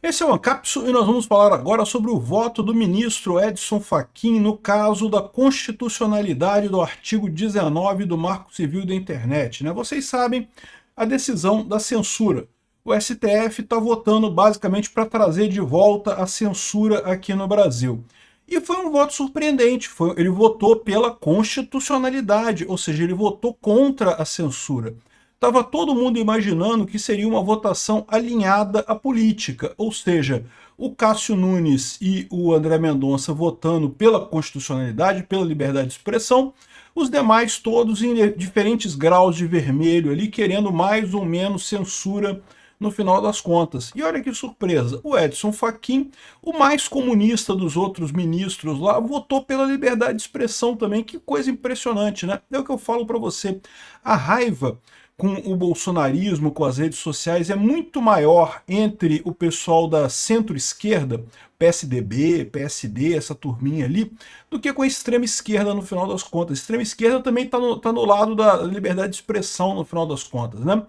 Esse é o Ancapso e nós vamos falar agora sobre o voto do ministro Edson Fachin no caso da constitucionalidade do artigo 19 do Marco Civil da Internet. Vocês sabem a decisão da censura. O STF está votando basicamente para trazer de volta a censura aqui no Brasil. E foi um voto surpreendente, ele votou pela constitucionalidade, ou seja, ele votou contra a censura. Estava todo mundo imaginando que seria uma votação alinhada à política, ou seja, o Cássio Nunes e o André Mendonça votando pela constitucionalidade, pela liberdade de expressão, os demais todos em diferentes graus de vermelho ali, querendo mais ou menos censura no final das contas. E olha que surpresa, o Edson Fachin, o mais comunista dos outros ministros lá, votou pela liberdade de expressão também. Que coisa impressionante, né? É o que eu falo para você. A raiva com o bolsonarismo, com as redes sociais, é muito maior entre o pessoal da centro-esquerda, PSDB, PSD, essa turminha ali, do que com a extrema-esquerda no final das contas. A extrema-esquerda também está no lado da liberdade de expressão no final das contas, né?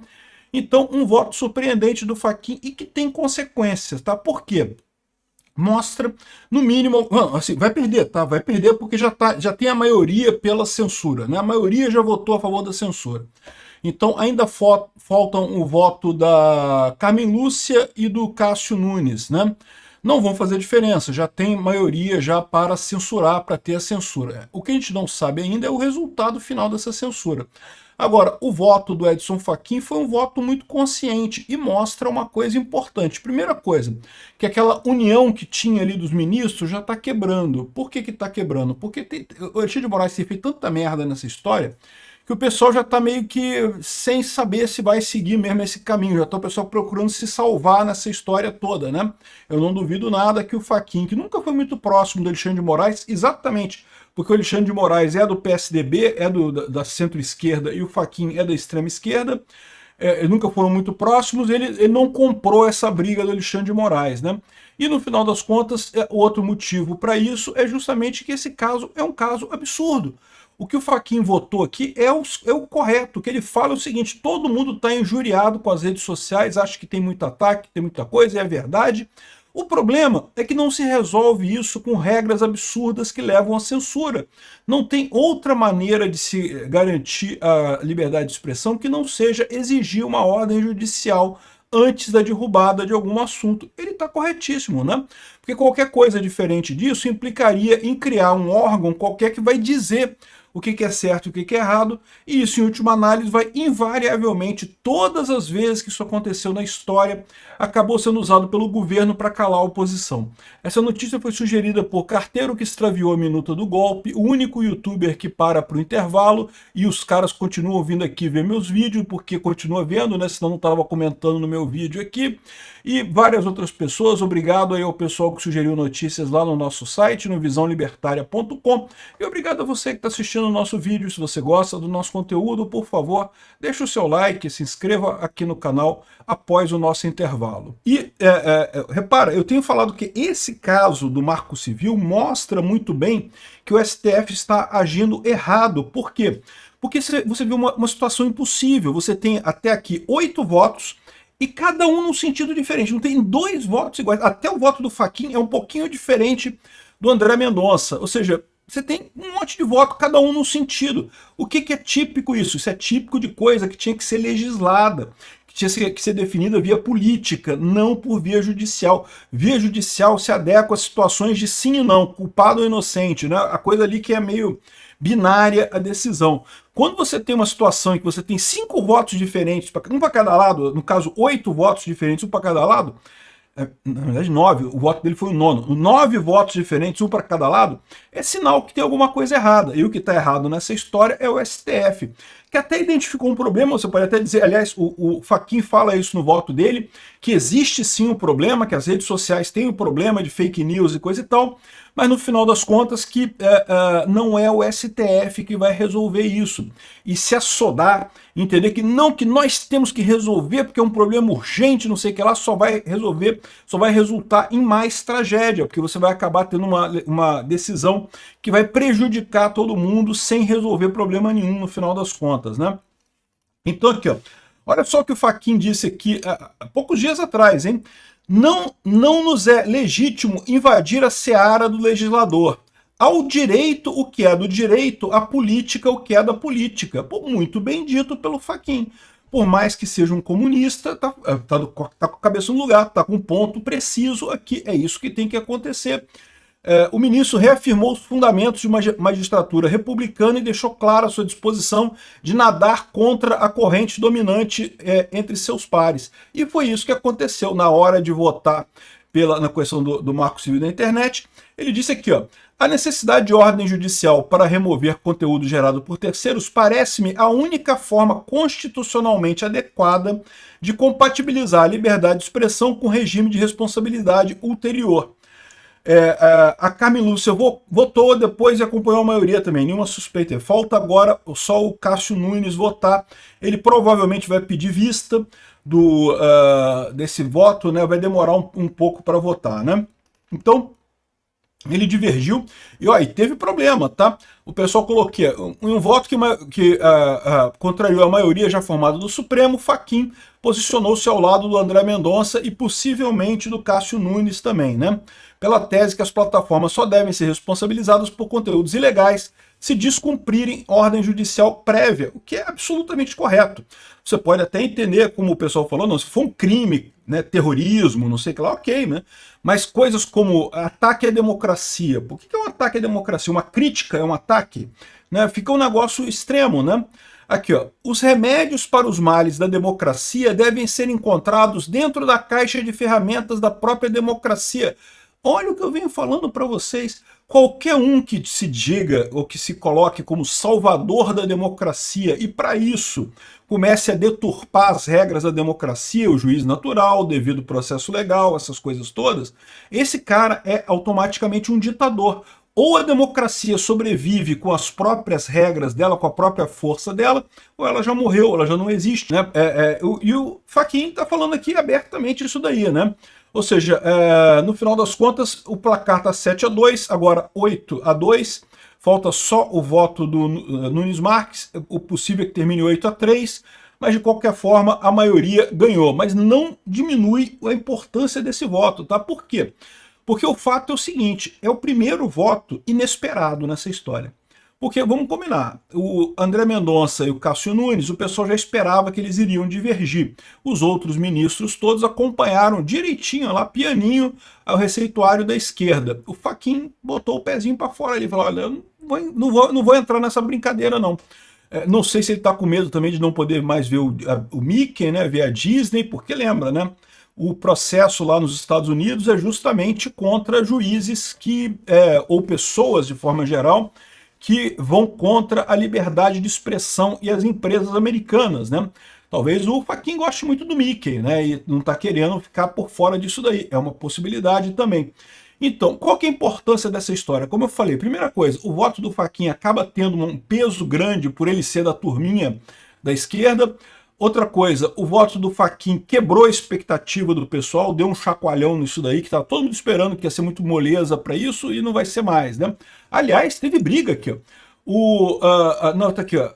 Então, um voto surpreendente do Fachin e que tem consequências, tá? Por quê? Mostra, no mínimo, assim, vai perder, tá? Vai perder porque já tem a maioria pela censura, né? A maioria já votou a favor da censura. Então, ainda faltam o voto da Carmen Lúcia e do Cássio Nunes, né? Não vão fazer diferença, já tem maioria já para censurar, para ter a censura. O que a gente não sabe ainda é o resultado final dessa censura. Agora, o voto do Edson Fachin foi um voto muito consciente e mostra uma coisa importante. Primeira coisa, que aquela união que tinha ali dos ministros já está quebrando. Por que está quebrando? Porque o Alexandre de Moraes tem feito tanta merda nessa história que o pessoal já está meio que sem saber se vai seguir mesmo esse caminho. Já está o pessoal procurando se salvar nessa história toda, né? Eu não duvido nada que o Fachin, que nunca foi muito próximo do Alexandre de Moraes, exatamente porque o Alexandre de Moraes é do PSDB, é da centro-esquerda, e o Fachin é da extrema-esquerda, nunca foram muito próximos, ele não comprou essa briga do Alexandre de Moraes, né? E no final das contas, o outro motivo para isso é justamente que esse caso é um caso absurdo. O que o Fachin votou aqui é o correto. O que ele fala é o seguinte: todo mundo está injuriado com as redes sociais, acha que tem muito ataque, tem muita coisa, e é verdade. O problema é que não se resolve isso com regras absurdas que levam à censura. Não tem outra maneira de se garantir a liberdade de expressão que não seja exigir uma ordem judicial antes da derrubada de algum assunto. Ele está corretíssimo, né? Porque qualquer coisa diferente disso implicaria em criar um órgão qualquer que vai dizer o que é certo e o que é errado, e isso, em última análise, vai invariavelmente, todas as vezes que isso aconteceu na história, acabou sendo usado pelo governo para calar a oposição. Essa notícia foi sugerida por Carteiro, que extraviou a minuta do golpe, o único youtuber que para o intervalo, e os caras continuam vindo aqui ver meus vídeos, porque continua vendo, né? Senão não estava comentando no meu vídeo aqui, e várias outras pessoas. Obrigado aí ao pessoal que sugeriu notícias lá no nosso site, no visãolibertaria.com, e obrigado a você que está assistindo o nosso vídeo. Se você gosta do nosso conteúdo, por favor, deixe o seu like, se inscreva aqui no canal após o nosso intervalo. E repara, eu tenho falado que esse caso do Marco Civil mostra muito bem que o STF está agindo errado. Por quê? Porque você viu uma situação impossível. Você tem até aqui 8 votos, e cada um num sentido diferente. Não tem 2 votos iguais. Até o voto do Fachin é um pouquinho diferente do André Mendonça. Ou seja, você tem um monte de voto, cada um num sentido. O que é típico isso? Isso é típico de coisa que tinha que ser legislada, que tinha que ser definida via política, não por via judicial. Via judicial se adequa a situações de sim e não, culpado ou inocente, né? A coisa ali que é meio binária a decisão. Quando você tem uma situação em que você tem 5 votos diferentes, um para cada lado, no caso 8 votos diferentes, um para cada lado, na verdade 9, o voto dele foi o nono, 9 votos diferentes, um para cada lado, é sinal que tem alguma coisa errada. E o que está errado nessa história é o STF, que até identificou um problema. Você pode até dizer, aliás, o Fachin fala isso no voto dele, que existe sim um problema, que as redes sociais têm um problema de fake news e coisa e tal, mas no final das contas que não é o STF que vai resolver isso. E se assodar, entender que não, que nós temos que resolver porque é um problema urgente, não sei o que lá, só vai resultar em mais tragédia, porque você vai acabar tendo uma decisão que vai prejudicar todo mundo sem resolver problema nenhum no final das contas, né? Então aqui, ó, olha só o que o Fachin disse aqui há poucos dias atrás, hein? não nos é legítimo invadir a seara do legislador. Ao direito o que é do direito, à política o que é da política. Pô, muito bem dito pelo Fachin. Por mais que seja um comunista, tá com a cabeça no lugar, tá com um ponto preciso aqui, é isso que tem que acontecer. O ministro reafirmou os fundamentos de uma magistratura republicana e deixou clara a sua disposição de nadar contra a corrente dominante entre seus pares. E foi isso que aconteceu na hora de votar na questão do Marco Civil da Internet. Ele disse aqui, ó, a necessidade de ordem judicial para remover conteúdo gerado por terceiros parece-me a única forma constitucionalmente adequada de compatibilizar a liberdade de expressão com o regime de responsabilidade ulterior. A Carmen Lúcia votou depois e acompanhou a maioria também, nenhuma suspeita. Falta agora só o Cássio Nunes votar. Ele provavelmente vai pedir vista desse voto, né? Vai demorar um pouco para votar, né? Então, ele divergiu e teve problema, tá? O pessoal colocou aqui, um voto que contrariou a maioria já formada do Supremo. Fachin posicionou-se ao lado do André Mendonça e possivelmente do Cássio Nunes também, né? Pela tese que as plataformas só devem ser responsabilizadas por conteúdos ilegais se descumprirem ordem judicial prévia, o que é absolutamente correto. Você pode até entender, como o pessoal falou, não, se for um crime, né, terrorismo, não sei o que lá, ok, né? Mas coisas como ataque à democracia, por que é um ataque à democracia? Uma crítica é um ataque? Né? Fica um negócio extremo, né? Aqui, ó, os remédios para os males da democracia devem ser encontrados dentro da caixa de ferramentas da própria democracia. Olha o que eu venho falando para vocês. Qualquer um que se diga ou que se coloque como salvador da democracia e para isso comece a deturpar as regras da democracia, o juiz natural, o devido processo legal, essas coisas todas, esse cara é automaticamente um ditador. Ou a democracia sobrevive com as próprias regras dela, com a própria força dela, ou ela já morreu, ela já não existe, né? E o Fachin está falando aqui abertamente isso daí, né? Ou seja, no final das contas, o placar está 7-2, agora 8-2, falta só o voto do Nunes Marques, o possível é que termine 8-3, mas de qualquer forma a maioria ganhou, mas não diminui a importância desse voto, tá? Por quê? Porque o fato é o seguinte, é o primeiro voto inesperado nessa história. Porque, vamos combinar, o André Mendonça e o Cássio Nunes, o pessoal já esperava que eles iriam divergir. Os outros ministros todos acompanharam direitinho, lá pianinho, ao receituário da esquerda. O Fachin botou o pezinho para fora ali, falou, olha, eu não vou entrar nessa brincadeira não. Não sei se ele está com medo também de não poder mais ver o Mickey, né, ver a Disney, porque lembra, né? O processo lá nos Estados Unidos é justamente contra juízes ou pessoas de forma geral, que vão contra a liberdade de expressão e as empresas americanas, né? Talvez o Fachin goste muito do Mickey, né? E não está querendo ficar por fora disso daí. É uma possibilidade também. Então, qual que é a importância dessa história? Como eu falei, primeira coisa, o voto do Fachin acaba tendo um peso grande por ele ser da turminha da esquerda. Outra coisa, o voto do Fachin quebrou a expectativa do pessoal, deu um chacoalhão nisso daí, que estava todo mundo esperando que ia ser muito moleza para isso, e não vai ser mais, né? Aliás, teve briga aqui, ó. Não, tá aqui, ó.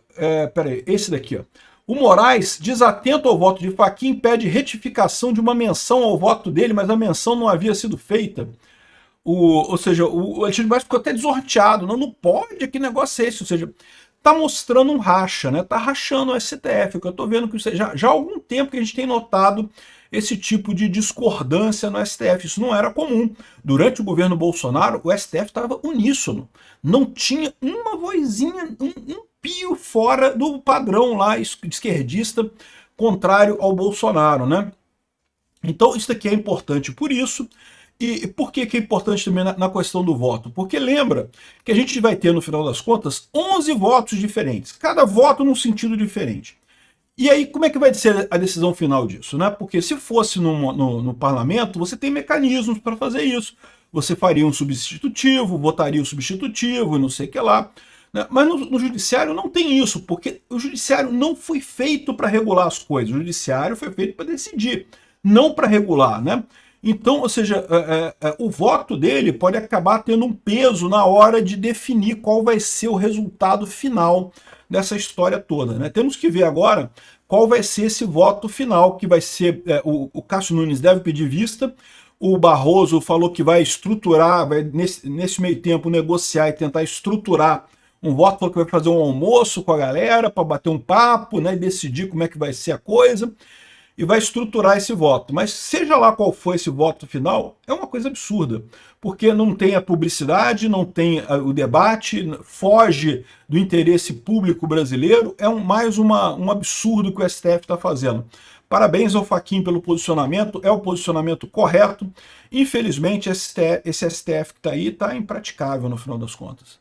Peraí, esse daqui, ó. O Moraes, desatento ao voto de Fachin, pede retificação de uma menção ao voto dele, mas a menção não havia sido feita. Ou seja, o Alexandre Moraes ficou até desorteado. Não pode, que negócio é esse? Ou seja, tá mostrando um racha, né? Tá rachando o STF, que eu tô vendo que já há algum tempo que a gente tem notado esse tipo de discordância no STF. Isso não era comum. Durante o governo Bolsonaro, o STF estava uníssono. Não tinha uma vozinha, um pio fora do padrão lá esquerdista contrário ao Bolsonaro, né? Então isso aqui é importante por isso. E por que é importante também na questão do voto? Porque lembra que a gente vai ter, no final das contas, 11 votos diferentes, cada voto num sentido diferente. E aí, como é que vai ser a decisão final disso, né? Porque se fosse no parlamento, você tem mecanismos para fazer isso. Você faria um substitutivo, votaria o substitutivo, não sei o que lá. Né? Mas no judiciário não tem isso, porque o judiciário não foi feito para regular as coisas. O judiciário foi feito para decidir, não para regular, né? Então, ou seja, o voto dele pode acabar tendo um peso na hora de definir qual vai ser o resultado final dessa história toda, né? Temos que ver agora qual vai ser esse voto final, que vai ser, o Cássio Nunes deve pedir vista, o Barroso falou que vai estruturar, vai nesse meio tempo negociar e tentar estruturar um voto, falou que vai fazer um almoço com a galera para bater um papo, né, e decidir como é que vai ser a coisa, e vai estruturar esse voto. Mas seja lá qual for esse voto final, é uma coisa absurda, porque não tem a publicidade, não tem o debate, foge do interesse público brasileiro, é um absurdo que o STF está fazendo. Parabéns ao Fachin pelo posicionamento, é o posicionamento correto. Infelizmente, esse STF que está aí está impraticável no final das contas.